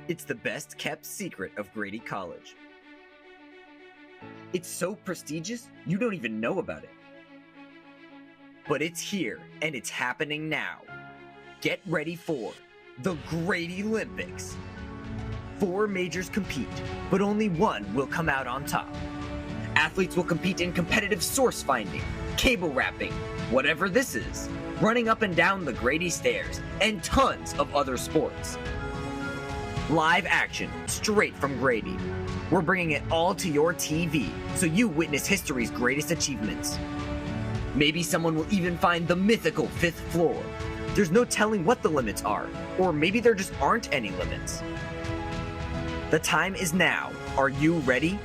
It's the best kept secret of Grady College. It's so prestigious, you don't even know about it. But it's here, and it's happening now. Get ready for the Grady Olympics. 4 majors compete, but only one will come out on top. Athletes will compete in competitive source finding, cable wrapping, whatever this is, running up and down the Grady stairs, and tons of other sports. Live action, straight from Grady. We're bringing it all to your TV, so you witness history's greatest achievements. Maybe someone will even find the mythical 5th floor. There's no telling what the limits are, or maybe there just aren't any limits. The time is now. Are you ready?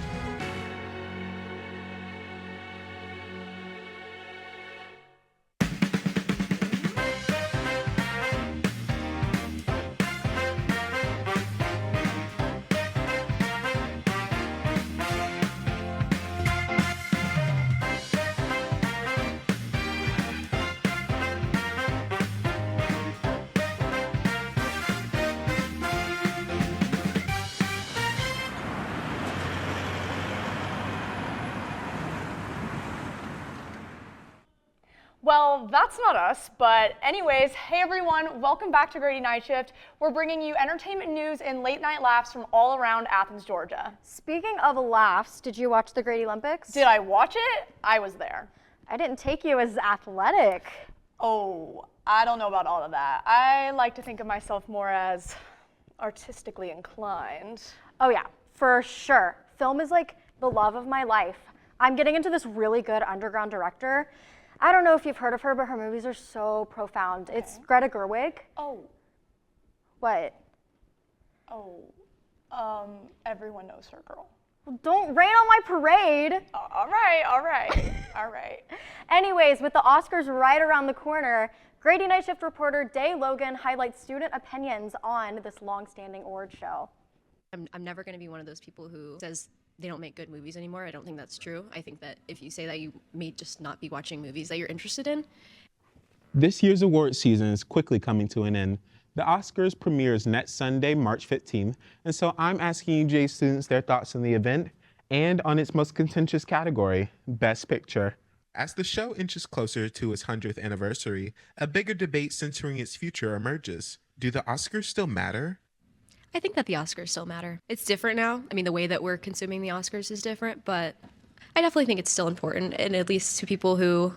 Well, that's not us, but anyways, hey everyone, welcome back to Grady Nightshift. We're bringing you entertainment news and late night laughs from all around Athens, Georgia. Speaking of laughs, did you watch the Grady Olympics? Did I watch it? I was there. I didn't take you as athletic. Oh, I don't know about all of that. I like to think of myself more as artistically inclined. Oh yeah, for sure. Film is like the love of my life. I'm getting into this really good underground director. I don't know if you've heard of her, but her movies are so profound. Okay. It's Greta Gerwig. Oh. What? Oh, everyone knows her, girl. Well, don't rain on my parade. All right. Anyways, with the Oscars right around the corner, Grady Nightshift reporter Dai Logan highlights student opinions on this long-standing award show. I'm never going to be one of those people who says they don't make good movies anymore. I don't think that's true. I think that if you say that, you may just not be watching movies that you're interested in. This year's award season is quickly coming to an end. The Oscars premieres next Sunday, March 15th, and so I'm asking UGA students their thoughts on the event and on its most contentious category, Best Picture. As the show inches closer to its 100th anniversary, a bigger debate centering its future emerges. Do the Oscars still matter? I think that the Oscars still matter. It's different now. I mean, the way that we're consuming the Oscars is different, but I definitely think it's still important, and at least to people who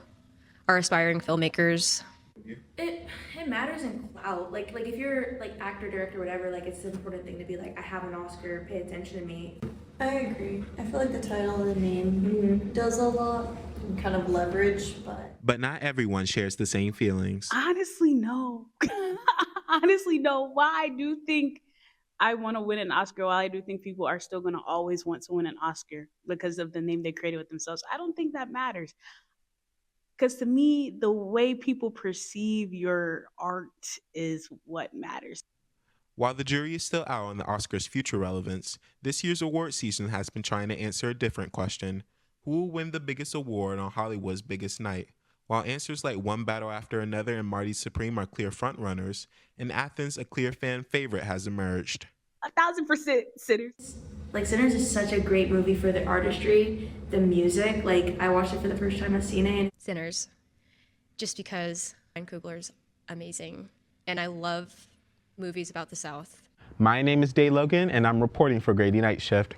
are aspiring filmmakers. It matters in clout. Like if you're like actor, director, whatever, like it's an important thing to be like, I have an Oscar, pay attention to me. I agree. I feel like the title of the name does a lot and kind of leverage, But not everyone shares the same feelings. Honestly, no. While I do think I want to win an Oscar, while I do think people are still going to always want to win an Oscar because of the name they created with themselves, I don't think that matters. Because to me, the way people perceive your art is what matters. While the jury is still out on the Oscars' future relevance, this year's award season has been trying to answer a different question. Who will win the biggest award on Hollywood's biggest night? While answers like One Battle After Another and Marty Supreme are clear frontrunners, in Athens, a clear fan favorite has emerged. 1,000% Sinners. Like Sinners is such a great movie for the artistry, the music. Like I watched it for the first time at Cine. Sinners, just because Ryan Coogler's amazing, and I love movies about the South. My name is Dai Logan, and I'm reporting for Grady Nightshift.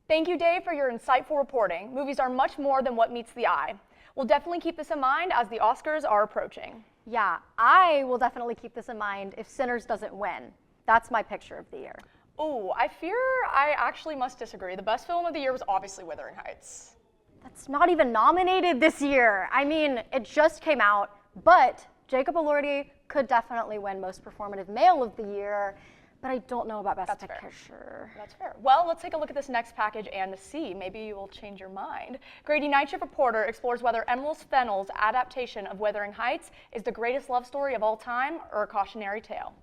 Thank you, Dave, for your insightful reporting. Movies are much more than what meets the eye. We'll definitely keep this in mind as the Oscars are approaching. Yeah, I will definitely keep this in mind if Sinners doesn't win. That's my picture of the year. Oh, I fear I actually must disagree. The best film of the year was obviously Wuthering Heights. That's not even nominated this year. I mean, it just came out, but Jacob Elordi could definitely win Most Performative Male of the Year, but I don't know about Best Picture. That's fair. Well, let's take a look at this next package and see. Maybe you will change your mind. Grady Nightshift reporter explores whether Emerald Fennell's adaptation of Wuthering Heights is the greatest love story of all time or a cautionary tale.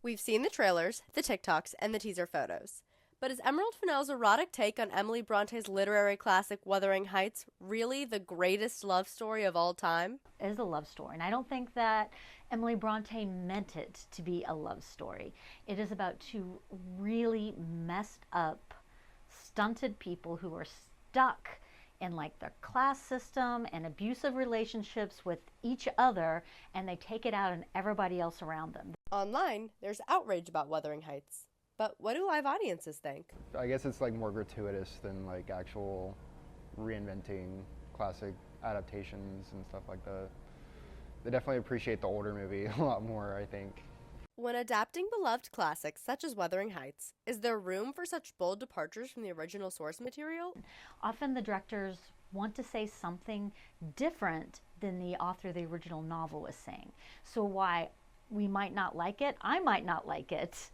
We've seen the trailers, the TikToks, and the teaser photos. But is Emerald Fennell's erotic take on Emily Bronte's literary classic Wuthering Heights really the greatest love story of all time? It is a love story, and I don't think that Emily Bronte meant it to be a love story. It is about two really messed up, stunted people who are stuck in like their class system and abusive relationships with each other, and they take it out on everybody else around them. Online, there's outrage about Wuthering Heights. But what do live audiences think? I guess it's like more gratuitous than like actual reinventing classic adaptations and stuff like that. They definitely appreciate the older movie a lot more, I think. When adapting beloved classics such as Wuthering Heights, is there room for such bold departures from the original source material? Often the directors want to say something different than the author of the original novel was saying. So why we might not like it, I might not like it,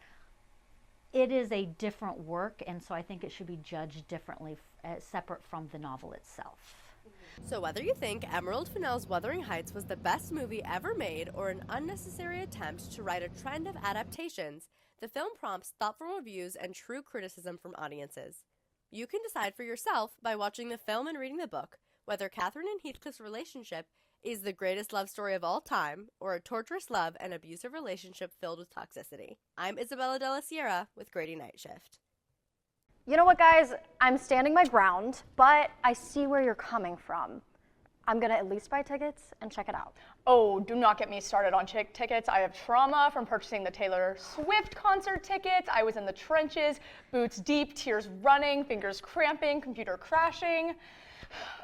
it is a different work, and so I think it should be judged differently, separate from the novel itself. So whether you think Emerald Fennell's Wuthering Heights was the best movie ever made or an unnecessary attempt to write a trend of adaptations, the film prompts thoughtful reviews and true criticism from audiences. You can decide for yourself by watching the film and reading the book whether Catherine and Heathcliff's relationship is the greatest love story of all time or a torturous love and abusive relationship filled with toxicity. I'm Isabella De La Sierra with Grady Nightshift. You know what, guys? I'm standing my ground, but I see where you're coming from. I'm gonna at least buy tickets and check it out. Oh, do not get me started on tickets. I have trauma from purchasing the Taylor Swift concert tickets. I was in the trenches, boots deep, tears running, fingers cramping, computer crashing.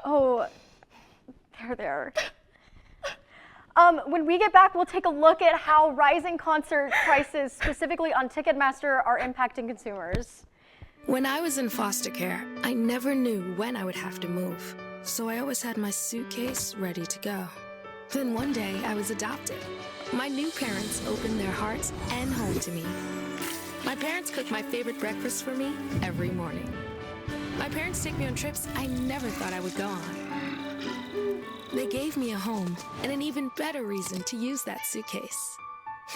Oh, there. When we get back, we'll take a look at how rising concert prices, specifically on Ticketmaster, are impacting consumers. When I was in foster care, I never knew when I would have to move, so I always had my suitcase ready to go. Then one day, I was adopted. My new parents opened their hearts and home to me. My parents cook my favorite breakfast for me every morning. My parents take me on trips I never thought I would go on. They gave me a home and an even better reason to use that suitcase.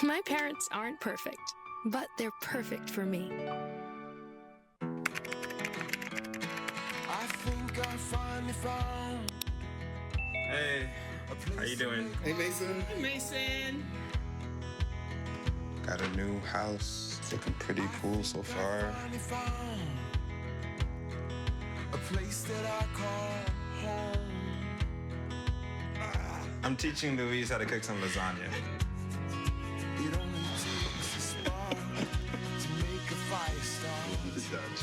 My parents aren't perfect, but they're perfect for me. Hey, how you doing? Hey, Mason. Hey, Mason. Got a new house. It's looking pretty cool so far. A place that I call home. I'm teaching Louise how to cook some lasagna. It only takes a spark to make a fire start. The Dutch.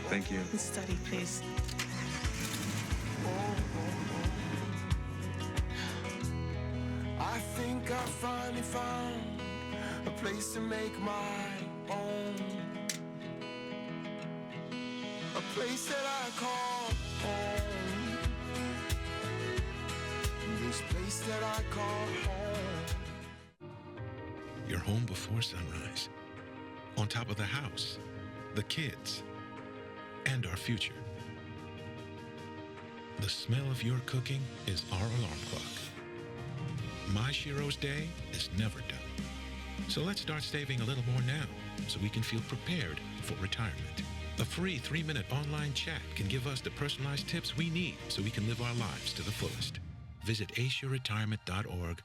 Thank you. Study, please. I think I finally found a place to make my own. A place that I call home. This place that I call home. You're home before sunrise. On top of the house, the kids, and our future. The smell of your cooking is our alarm clock. My Shiro's day is never done. So let's start saving a little more now so we can feel prepared for retirement. A free 3-minute online chat can give us the personalized tips we need so we can live our lives to the fullest. Visit aceyourretirement.org.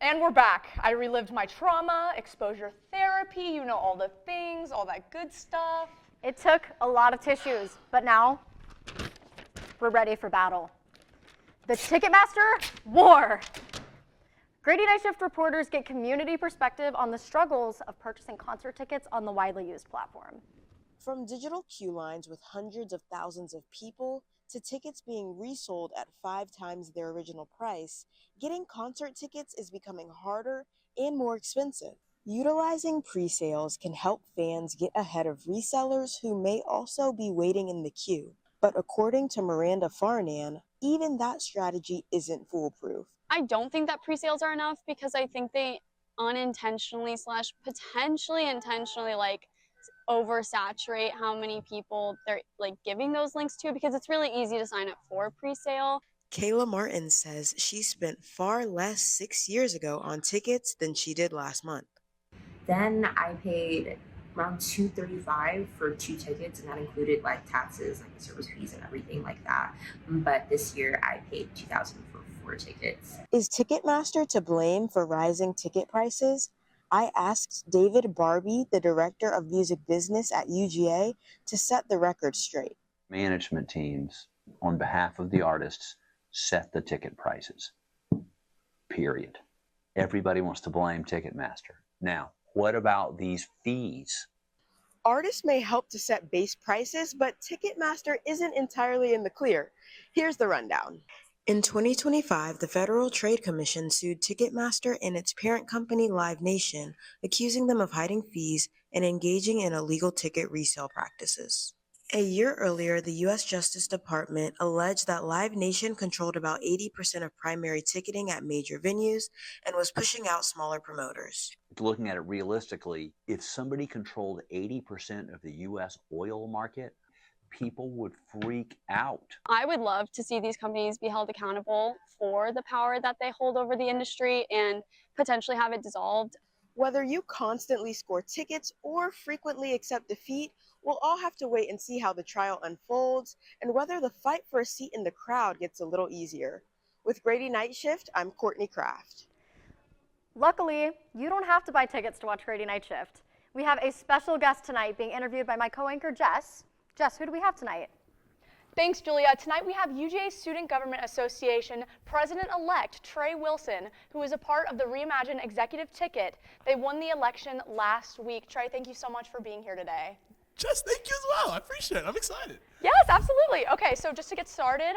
And we're back. I relived my trauma, exposure therapy, you know, all the things, all that good stuff. It took a lot of tissues, but now we're ready for battle. The Ticketmaster War. Grady Nightshift reporters get community perspective on the struggles of purchasing concert tickets on the widely used platform. From digital queue lines with hundreds of thousands of people to tickets being resold at 5 times their original price, getting concert tickets is becoming harder and more expensive. Utilizing pre-sales can help fans get ahead of resellers who may also be waiting in the queue. But according to Miranda Farnan, even that strategy isn't foolproof. I don't think that pre-sales are enough because I think they unintentionally / potentially intentionally oversaturate how many people they're giving those links to, because it's really easy to sign up for pre-sale Kayla Martin says she spent far less 6 years ago on tickets than she did last month. Then I paid around $235 for 2 tickets, and that included like taxes, like the service fees and everything like that. But this year I paid $2,000 for 4 tickets. Is Ticketmaster to blame for rising ticket prices? I asked David Barbie, the director of music business at UGA, to set the record straight. Management teams, on behalf of the artists, set the ticket prices. Period. Everybody wants to blame Ticketmaster. Now, what about these fees? Artists may help to set base prices, but Ticketmaster isn't entirely in the clear. Here's the rundown. In 2025, the Federal Trade Commission sued Ticketmaster and its parent company Live Nation, accusing them of hiding fees and engaging in illegal ticket resale practices. A year earlier, the U.S. Justice Department alleged that Live Nation controlled about 80% of primary ticketing at major venues and was pushing out smaller promoters. Looking at it realistically, if somebody controlled 80% of the U.S. oil market, people would freak out. I would love to see these companies be held accountable for the power that they hold over the industry and potentially have it dissolved. Whether you constantly score tickets or frequently accept defeat, we'll all have to wait and see how the trial unfolds and whether the fight for a seat in the crowd gets a little easier. With Grady Nightshift, I'm Courtney Craft. Luckily, you don't have to buy tickets to watch Grady Nightshift. We have a special guest tonight being interviewed by my co-anchor Jess. Jess, who do we have tonight? Thanks, Julia. Tonight we have UGA Student Government Association President-elect Trey Wilson, who is a part of the Reimagine Executive Ticket. They won the election last week. Trey, thank you so much for being here today. Jess, thank you as well. I appreciate it. I'm excited. Yes, absolutely. Okay, so just to get started,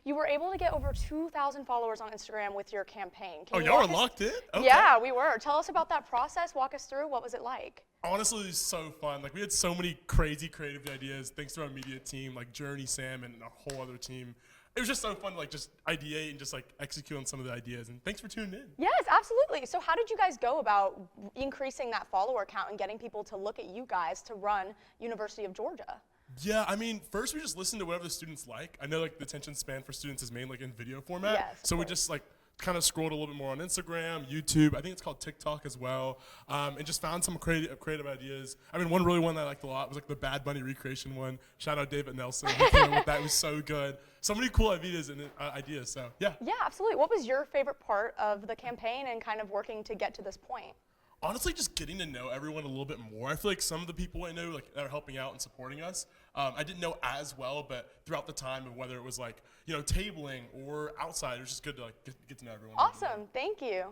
you were able to get over 2,000 followers on Instagram with your campaign. Y'all were locked in? Okay. Yeah, we were. Tell us about that process. Walk us through. What was it like? Honestly, it was so fun. Like, we had so many crazy creative ideas thanks to our media team, like Journey, Sam, and a whole other team. It was just so fun to like just ideate and just like execute on some of the ideas. And thanks for tuning in. Yes, absolutely. So how did you guys go about increasing that follower count and getting people to look at you guys to run University of Georgia? Yeah, I mean, first we just listened to whatever the students like. I know like the attention span for students is mainly like in video format. Yes, so we just like kind of scrolled a little bit more on Instagram, YouTube. I think it's called TikTok as well, and just found some creative ideas. I mean, one that I liked a lot was like the Bad Bunny recreation one. Shout out David Nelson. He came up with that. It was so good. So many cool ideas and ideas. So yeah. Yeah, absolutely. What was your favorite part of the campaign and kind of working to get to this point? Honestly, just getting to know everyone a little bit more. I feel like some of the people I know like that are helping out and supporting us, I didn't know as well, but throughout the time of whether it was like, tabling or outside, it was just good to like get to know everyone. Awesome, thank you.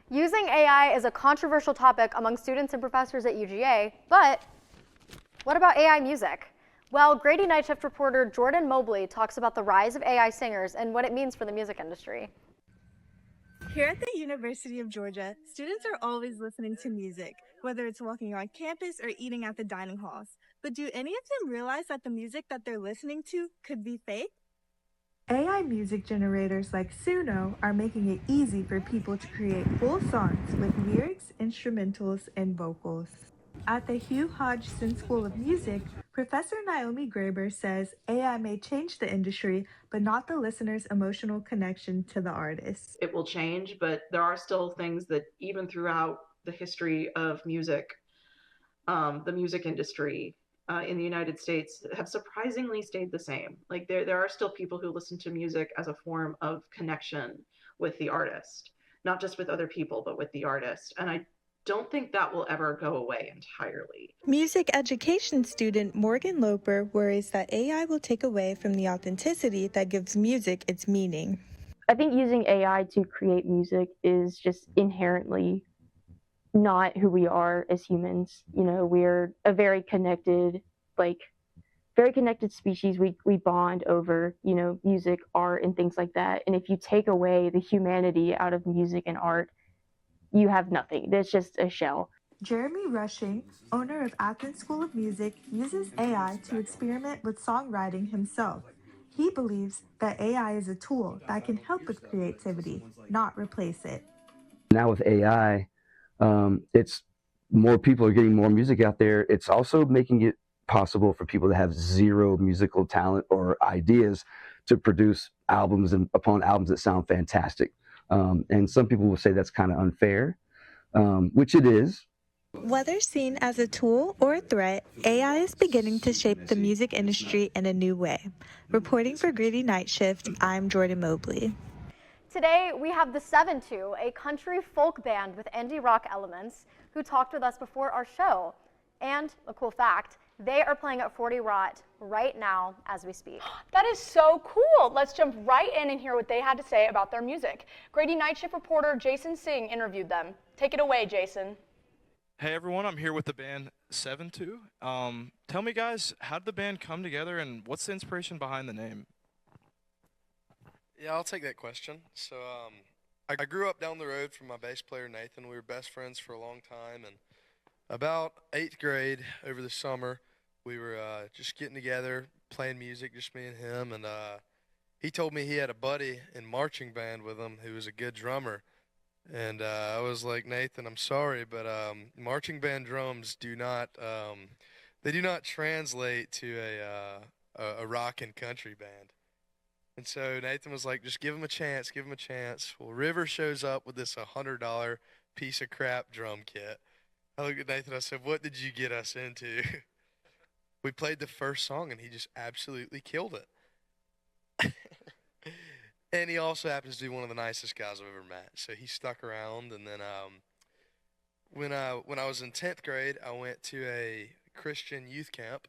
Using AI is a controversial topic among students and professors at UGA, but what about AI music? Well, Grady Nightshift reporter Jordyn Mobley talks about the rise of AI singers and what it means for the music industry. Here at the University of Georgia, students are always listening to music, whether it's walking on campus or eating at the dining halls. But do any of them realize that the music that they're listening to could be fake? AI music generators like Suno are making it easy for people to create full songs with lyrics, instrumentals, and vocals. At the Hugh Hodgson School of Music, Professor Naomi Graber says AI may change the industry, but not the listener's emotional connection to the artist. It will change, but there are still things that even throughout the history of music, the music industry in the United States have surprisingly stayed the same. Like there are still people who listen to music as a form of connection with the artist, not just with other people, but with the artist. And I don't think that will ever go away entirely. Music education student Morgan Loper worries that AI will take away from the authenticity that gives music its meaning. I think using AI to create music is just inherently not who we are as humans. We're a very connected species. We bond over, music, art, and things like that. And if you take away the humanity out of music and art, you have nothing. There's just a shell. Jeremy Rushing, owner of Athens School of Music, uses AI to experiment with songwriting himself. He believes that AI is a tool that can help with creativity, not replace it. Now with AI, it's more people are getting more music out there. It's also making it possible for people to have zero musical talent or ideas to produce albums and upon albums that sound fantastic. And some people will say that's kind of unfair, which it is. Whether seen as a tool or a threat, AI is beginning to shape the music industry in a new way. Reporting for Grady Nightshift, I'm Jordyn Mobley. Today, we have the 7-2, a country folk band with indie rock elements, who talked with us before our show. And a cool fact, they are playing at 40 Rot right now as we speak. That is so cool. Let's jump right in and hear what they had to say about their music. Grady Nightshift reporter Jasin Singh interviewed them. Take it away, Jasin. Hey everyone, I'm here with the band 7-2. Tell me guys, how did the band come together and what's the inspiration behind the name? Yeah, I'll take that question. So I grew up down the road from my bass player Nathan. We were best friends for a long time, and about 8th grade over the summer, we were just getting together, playing music, just me and him, and he told me he had a buddy in marching band with him who was a good drummer. And I was like, Nathan, I'm sorry, but marching band drums do not translate to a rock and country band. And so Nathan was like, just give him a chance, give him a chance. Well, River shows up with this $100 piece of crap drum kit. I looked at Nathan, I said, what did you get us into? We played the first song, and he just absolutely killed it. And he also happens to be one of the nicest guys I've ever met. So he stuck around. And then when I was in 10th grade, I went to a Christian youth camp.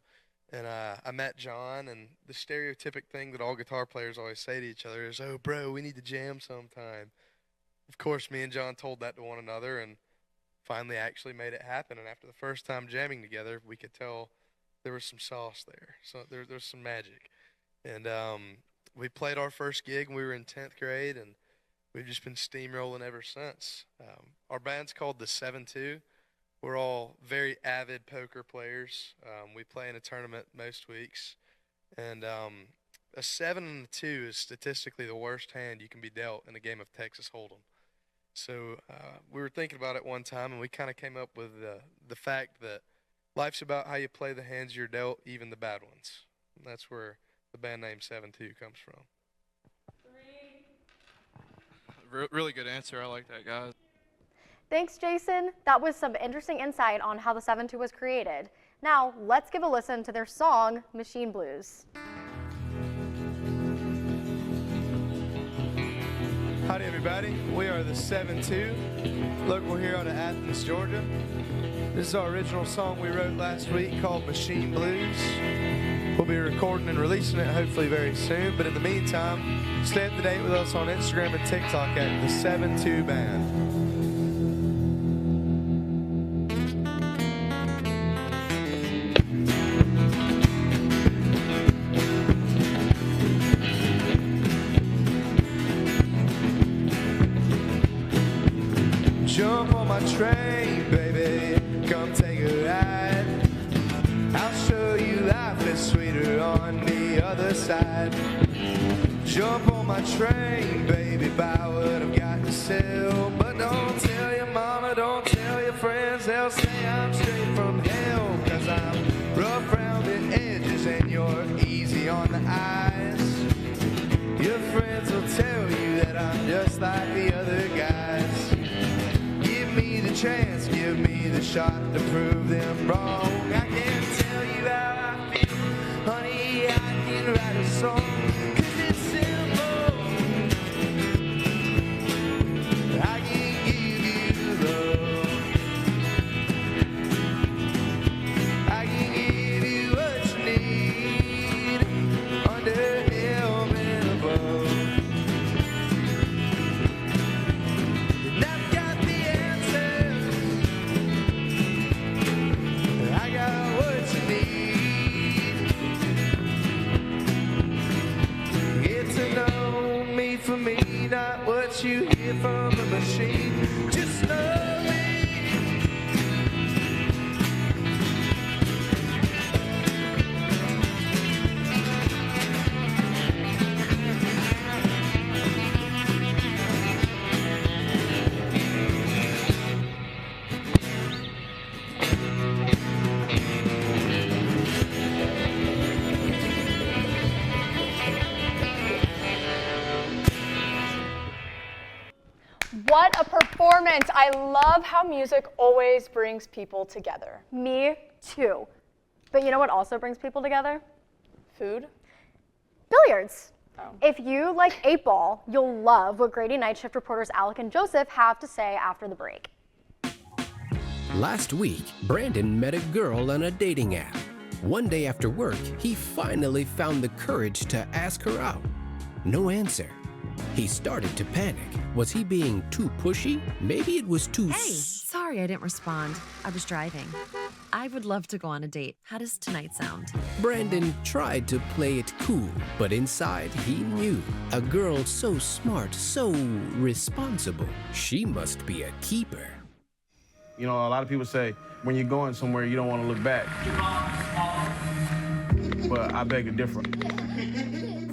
And I met John. And the stereotypic thing that all guitar players always say to each other is, oh, bro, we need to jam sometime. Of course, me and John told that to one another and finally actually made it happen. And after the first time jamming together, we could tell there was some sauce there. So there was some magic. And we played our first gig when we were in 10th grade, and we've just been steamrolling ever since. Our band's called the 7-2. We're all very avid poker players. We play in a tournament most weeks. And a 7 and a 2 is statistically the worst hand you can be dealt in a game of Texas Hold'em. So we were thinking about it one time, and we kind of came up with the fact that life's about how you play the hands you're dealt, even the bad ones. And that's where the band name 7-2 comes from. Really good answer. I like that, guys. Thanks, Jasin. That was some interesting insight on how the 7-2 was created. Now, let's give a listen to their song, Machine Blues. Howdy, everybody. We are the 7-2, local here out of Athens, Georgia. This is our original song we wrote last week called Machine Blues. We'll be recording and releasing it hopefully very soon, but in the meantime, stay up to date with us on Instagram and TikTok at the 7-2 Band. Jump on my train, baby, come take a ride. I'll show you life is sweeter on the other side. Jump on my train, baby, buy what I've got to sell. But don't tell your mama, don't tell your friends, they'll say I'm straight from hell. Cause I'm rough round the edges and you're easy on the eyes. Your friends will tell you that I'm just like the other guys. Give me the chance, give me the shot to prove them wrong. I can tell you how I feel, honey, I can write a song. Cause it's simple, I can give you love. I can give you what you need, under, help, and above. And I've got the answers, I got what you need. Get to know me for me, not what you hear from the machine. Just know me. students, I love how music always brings people together. Me too. But you know what also brings people together? Food? Billiards. Oh. If you like 8-ball, you'll love what Grady Nightshift reporters Alec and Joseph have to say after the break. Last week, Brandon met a girl on a dating app. One day after work, he finally found the courage to ask her out. No answer. He started to panic. Was he being too pushy? Maybe it was too... Hey, sorry I didn't respond. I was driving. I would love to go on a date. How does tonight sound? Brandon tried to play it cool, but inside he knew. A girl so smart, so responsible. She must be a keeper. You know, a lot of people say, when you're going somewhere, you don't want to look back. But I beg to differ.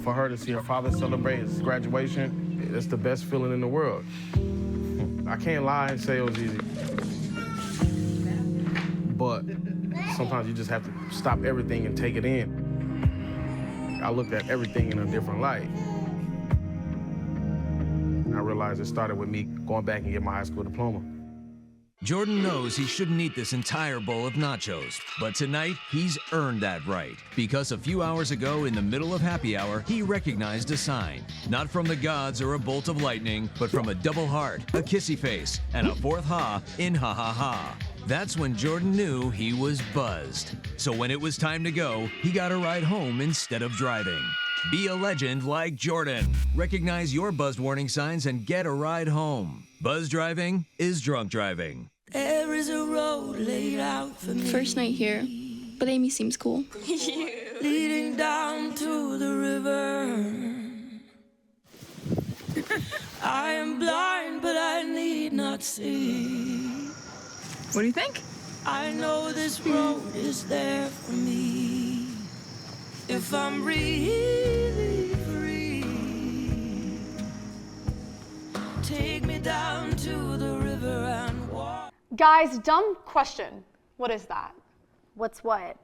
For her to see her father celebrate his graduation, it's the best feeling in the world. I can't lie and say it was easy. But sometimes you just have to stop everything and take it in. I looked at everything in a different light. I realized it started with me going back and getting my high school diploma. Jordyn knows he shouldn't eat this entire bowl of nachos, but tonight he's earned that right. Because a few hours ago, in the middle of happy hour, he recognized a sign. Not from the gods or a bolt of lightning, but from a double heart, a kissy face, and a fourth ha in ha ha ha. That's when Jordyn knew he was buzzed. So when it was time to go, he got a ride home instead of driving. Be a legend like Jordyn. Recognize your buzzed warning signs and get a ride home. Buzz driving is drunk driving. There is a road laid out for me. First night here, but Amy seems cool. Leading down to the river. I am blind, but I need not see. What do you think? I know this road is there for me. If I'm really free, take me down to the river and walk. Guys, dumb question. What is that? What's what?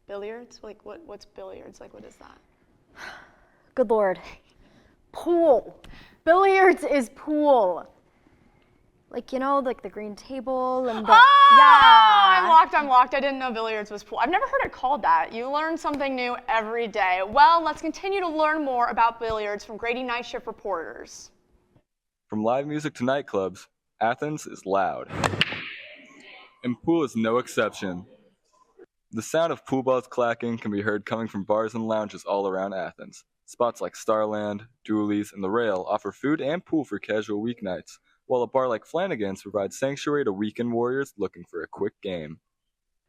Billiards? Like, what's billiards? Like, what is that? Good Lord. Pool. Billiards is pool. Like, you know, like the green table and the... Yeah! I'm locked. I didn't know billiards was pool. I've never heard it called that. You learn something new every day. Well, let's continue to learn more about billiards from Grady Nightshift reporters. From live music to nightclubs, Athens is loud. And pool is no exception. The sound of pool balls clacking can be heard coming from bars and lounges all around Athens. Spots like Starland, Dooley's, and The Rail offer food and pool for casual weeknights, while a bar like Flanagan's provides sanctuary to weekend warriors looking for a quick game.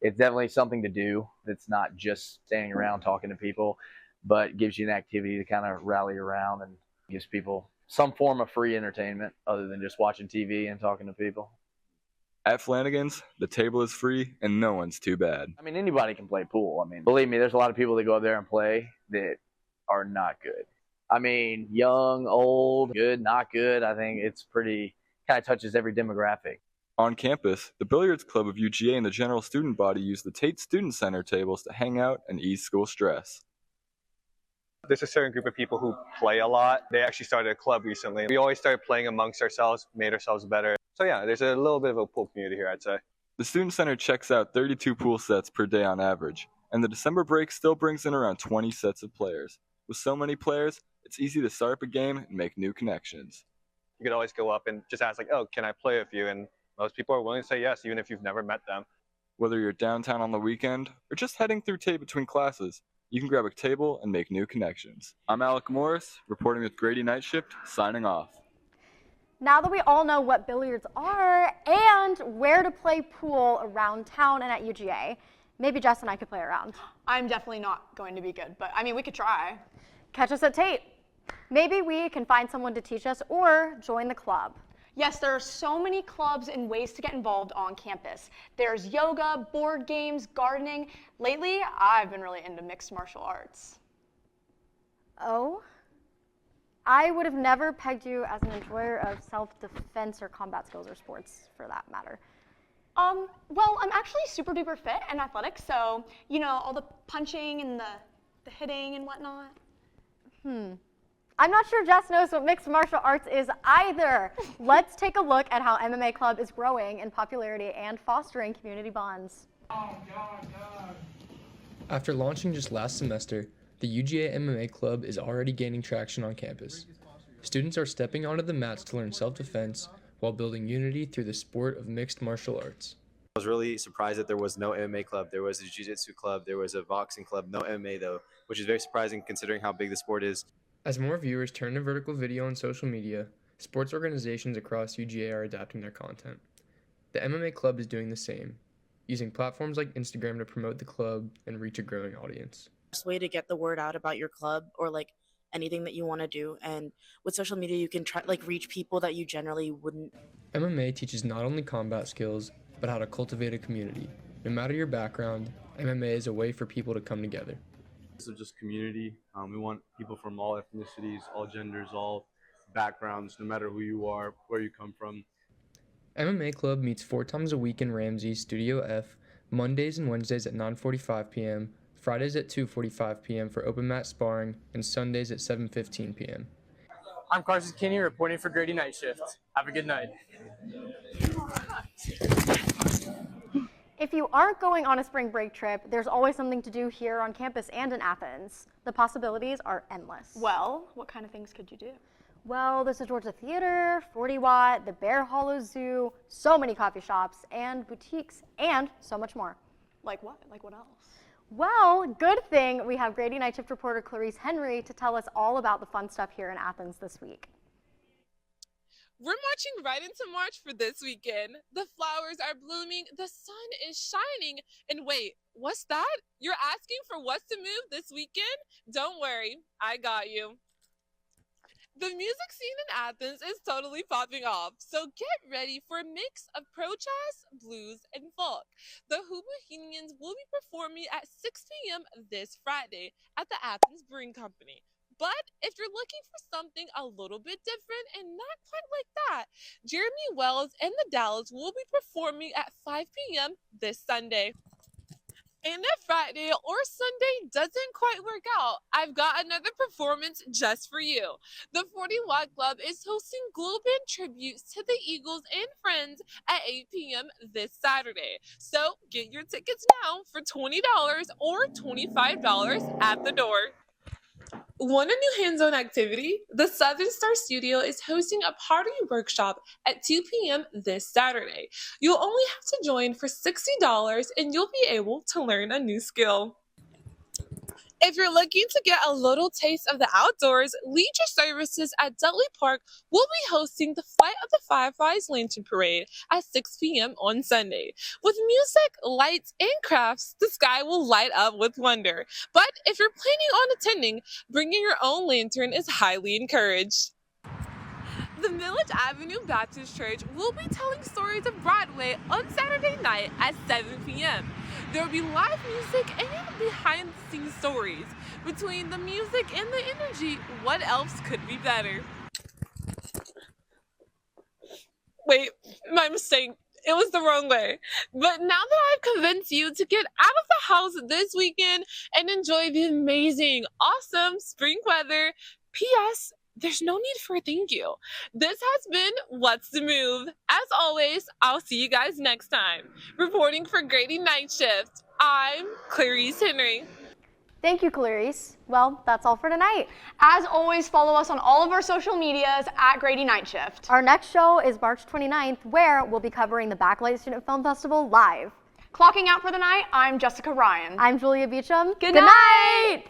It's definitely something to do that's not just standing around talking to people, but gives you an activity to kind of rally around and gives people some form of free entertainment other than just watching TV and talking to people. At Flanagan's, the table is free and no one's too bad. I mean, anybody can play pool. I mean, believe me, there's a lot of people that go up there and play that are not good. I mean, young, old, good, not good. I think it's pretty, kind of touches every demographic. On campus, the Billiards Club of UGA and the general student body use the Tate Student Center tables to hang out and ease school stress. There's a certain group of people who play a lot. They actually started a club recently. We always started playing amongst ourselves, made ourselves better. So yeah, there's a little bit of a pool community here, I'd say. The Student Center checks out 32 pool sets per day on average, and the December break still brings in around 20 sets of players. With so many players, it's easy to start up a game and make new connections. You could always go up and just ask like, oh, can I play with you? And most people are willing to say yes, even if you've never met them. Whether you're downtown on the weekend or just heading through Tate between classes, you can grab a table and make new connections. I'm Alec Morris, reporting with Grady Nightshift, signing off. Now that we all know what billiards are and where to play pool around town and at UGA, maybe Jess and I could play around. I'm definitely not going to be good, but I mean, we could try. Catch us at Tate. Maybe we can find someone to teach us or join the club. Yes, there are so many clubs and ways to get involved on campus. There's yoga, board games, gardening. Lately, I've been really into mixed martial arts. Oh? I would have never pegged you as an enjoyer of self-defense or combat skills or sports, for that matter. Well, I'm actually super duper fit and athletic, so, you know, all the punching and the hitting and whatnot. I'm not sure Jess knows what mixed martial arts is either. Let's take a look at how MMA Club is growing in popularity and fostering community bonds. After launching just last semester, the UGA MMA Club is already gaining traction on campus. Students are stepping onto the mats to learn self-defense while building unity through the sport of mixed martial arts. I was really surprised that there was no MMA club. There was a jiu-jitsu club, there was a boxing club, no MMA though, which is very surprising considering how big the sport is. As more viewers turn to vertical video on social media, sports organizations across UGA are adapting their content. The MMA Club is doing the same, using platforms like Instagram to promote the club and reach a growing audience. Best way to get the word out about your club or like anything that you want to do, and with social media you can try reach people that you generally wouldn't. MMA teaches not only combat skills, but how to cultivate a community. No matter your background, MMA is a way for people to come together. So just community. We want people from all ethnicities, all genders, all backgrounds, no matter who you are, where you come from. MMA Club meets 4 times a week in Ramsey, Studio F, Mondays and Wednesdays at 9:45 p.m., Fridays at 2:45 p.m. for open mat sparring, and Sundays at 7:15 p.m. I'm Carson Kinney reporting for Grady Nightshift. Have a good night. If you aren't going on a spring break trip, there's always something to do here on campus and in Athens. The possibilities are endless. Well, what kind of things could you do? Well, there's the Georgia Theater, 40 Watt, the Bear Hollow Zoo, so many coffee shops and boutiques, and so much more. Like what? Like what else? Well, good thing we have Grady Nightshift reporter Clarice Henry to tell us all about the fun stuff here in Athens this week. We're marching right into March for this weekend. The flowers are blooming, the sun is shining. And wait, what's that? You're asking for what's to move this weekend? Don't worry, I got you. The music scene in Athens is totally popping off, so get ready for a mix of pro-jazz, blues, and folk. The Hobohemians will be performing at 6 p.m. this Friday at the Athens Brewing Company. But if you're looking for something a little bit different and not quite like that, Jeremy Wells and the Dallas will be performing at 5 p.m. this Sunday. And if Friday or Sunday doesn't quite work out, I've got another performance just for you. The 40 Watt Club is hosting Glow Band tributes to the Eagles and Friends at 8 p.m. this Saturday. So get your tickets now for $20 or $25 at the door. Want a new hands-on activity? The Southern Star Studio is hosting a pottery workshop at 2 p.m. this Saturday. You'll only have to join for $60 and you'll be able to learn a new skill. If you're looking to get a little taste of the outdoors, Leisure Services at Dudley Park will be hosting the Flight of the Fireflies Lantern Parade at 6 p.m. on Sunday. With music, lights, and crafts, the sky will light up with wonder. But if you're planning on attending, bringing your own lantern is highly encouraged. The Village Avenue Baptist Church will be telling stories of Broadway on Saturday night at 7 p.m. There will be live music and behind-the-scenes stories. Between the music and the energy, what else could be better? Wait, my mistake. It was the wrong way. But now that I've convinced you to get out of the house this weekend and enjoy the amazing, awesome spring weather, P.S., there's no need for a thank you. This has been What's the Move. As always, I'll see you guys next time. Reporting for Grady Nightshift, I'm Clarice Henry. Thank you, Clarice. Well, that's all for tonight. As always, follow us on all of our social medias at Grady Nightshift. Our next show is March 29th, where we'll be covering the Backlight Student Film Festival live. Clocking out for the night, I'm Jessica Ryan. I'm Julia Beauchamp. Good night!